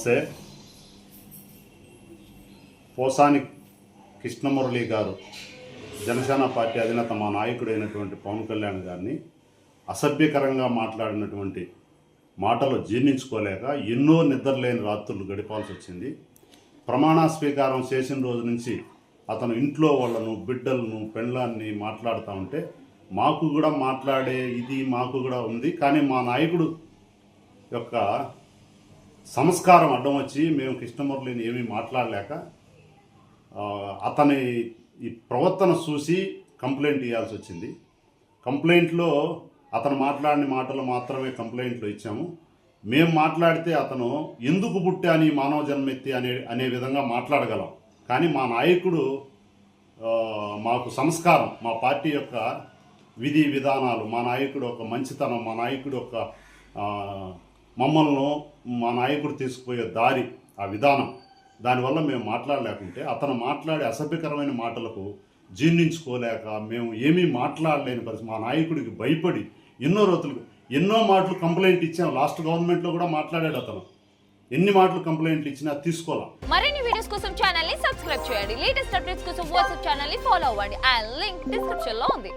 నమస్తే. పోసాని కృష్ణమురళి గారు జనసేన పార్టీ అధినేత మా నాయకుడైనటువంటి పవన్ కళ్యాణ్ గారిని అసభ్యకరంగా మాట్లాడినటువంటి మాటలు జీర్ణించుకోలేక ఎన్నో నిద్రలేని రాత్రులు గడిపాల్సి వచ్చింది. ప్రమాణ స్వీకారం చేసిన రోజు నుంచి అతను ఇంట్లో వాళ్ళను, బిడ్డలను, పెండ్లాన్ని మాట్లాడుతూ ఉంటే మాకు కూడా మాట్లాడే ఇది మాకు కూడా ఉంది. కానీ మా నాయకుడు యొక్క సంస్కారం అడ్డం వచ్చి మేము కృష్ణమురళిని ఏమీ మాట్లాడలేక అతని ఈ ప్రవర్తన చూసి కంప్లైంట్ ఇవ్వాల్సి వచ్చింది. కంప్లైంట్లో అతను మాట్లాడిన మాటలు మాత్రమే కంప్లైంట్లో ఇచ్చాము. మేము మాట్లాడితే అతను ఎందుకు పుట్టాని మానవ జన్మెత్తి అనే విధంగా మాట్లాడగలం. కానీ మా నాయకుడు మాకు సంస్కారం, మా పార్టీ యొక్క విధి విధానాలు, మా నాయకుడు యొక్క మంచితనం, మా నాయకుడు యొక్క మమ్మల్ని మా నాయకుడు తీసుకుపోయే దారి, ఆ విధానం, దానివల్ల మేము మాట్లాడలేకుంటే అతను మాట్లాడే అసభ్యకరమైన మాటలకు జీర్ణించుకోలేక మేము ఏమీ మాట్లాడలేని పరిస్థితి. మా నాయకుడికి భయపడి ఎన్నో మాటలు కంప్లైంట్ ఇచ్చాం. లాస్ట్ గవర్నమెంట్లో కూడా మాట్లాడాడు అతను. ఎన్ని మాటలు కంప్లైంట్లు ఇచ్చినా తీసుకోవాలి. మరిన్ని వీడియోస్ కోసం ఛానల్ ని సబ్స్క్రైబ్ చేయండి. లేటెస్ట్ అప్డేట్స్ కోసం వాట్సాప్ ఛానల్ ని ఫాలో అవ్వండి. ఆ లింక్ డిస్క్రిప్షన్ లో ఉంది.